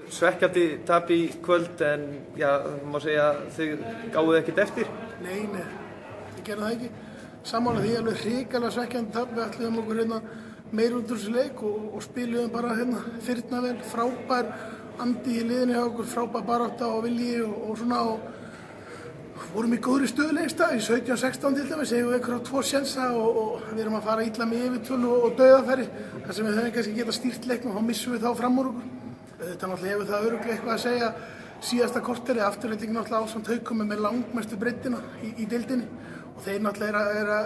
Svekkjandi tap í kvöld en já, má segja að þið gáfuð ekkert eftir? Nei, við gerum það ekki. Sammála því alveg hrikalega svekkjandi tap. Við ætluðum okkur meir út úr þessu leik og spiluðum bara þyrna vel, frábær andi í liðinu hjá okkur, frábær barátta og vilji og svona og vorum í góðri stöðu lengst af. Í 17-16 til dæmis eigum við einhverja 2 sénsa og við erum að fara illa með yfirtölu og dauðafæri. Þar sem við höfum kannski getað stýrt leiknum, þá missum við þá fram úr okkur. Þetta náttúrulega hefur það örugglega eitthvað að segja síðasta korteri, afturlending náttúrulega ásamt Haukum með langmestu breiddina í deildinni og þeir náttúrulega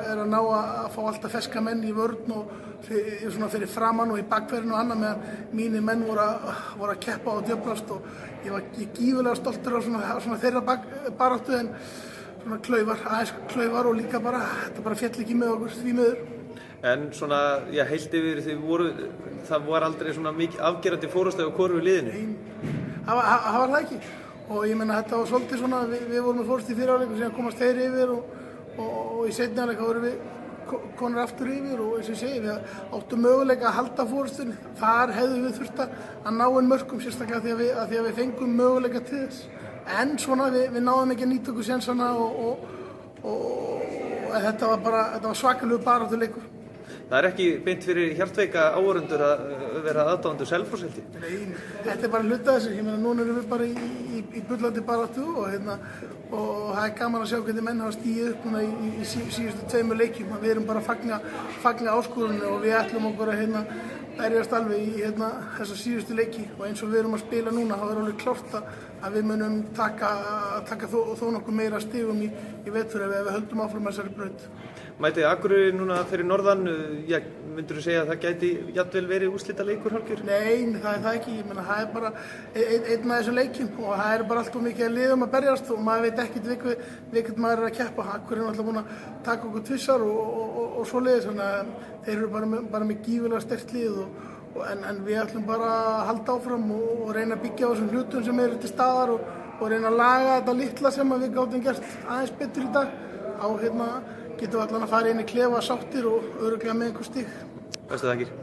er að ná að fá alltaf ferska menn í vörn og svona fyrir framann og í bakverðinu og annað meðan mínir menn voru að keppa og djöflast og ég var gífurlega stoltur á svona þeirra baráttu en svona klaufar og líka bara, þetta bara féll ekki með okkur því miður. En svona, já, heilt yfir það var aldrei svona mikið afgerandi fórustæð á hvoru liðinu? Nei, það var það ekki og ég meina þetta var svolítið svona, við vorum með fórust í fyrri hálfleik og síðan komast þeir yfir og í seinni hálfleik vorum við konur aftur yfir og eins og ég segi, við áttum möguleika að halda fórustunni. Þar hefðum við þurft að ná inn mörkum sérstaklega því að við fengum möguleika til þess. En svona við náðum ekki að nýta okkur sénsana og þetta var svakalegur baráttuleikur. Það er ekki beint fyrir hjartveika áhorfendur að vera aðdáendur Selfoss held ég? Nei, þetta er bara hluta þessu. Ég meina, núna erum við bara í bullandi baráttu og það er gaman að sjá hvernig menn hafa stigið upp núna í síðustu 2 leikjum. Við erum bara að fagna áskorunni og við ætlum okkur að berjast alveg í þessa síðustu leiki og eins og við erum að spila núna, þá er alveg klárt að við munum taka þó nokkuð meira stigum í vetur ef við höldum áfram þessari braut. Mætið Akureyri núna fyrir norðan, myndirðu segja að það gæti jafnvel verið úrslitaleikur hálfgjör? Nei, það er það ekki. Ég meina, það er bara einn af þessum leikjum og það er bara alltaf mikið að liðum að berjast og maður veit ekkert við hvern maður er að keppa. Akureyri er alltaf búin að taka okkur tvissar og svoleiðis, þannig að þeir eru bara með gífurlega sterkt lið en við ætlum bara að halda áfram og reyna að byggja á þessum hlutum sem eru til staðar og reyna að laga þetta litla sem við gátum gert aðeins betur í dag á getum við allan að fara inn í klefa sáttir og örugglega með einhver stig. Bestu þakkir.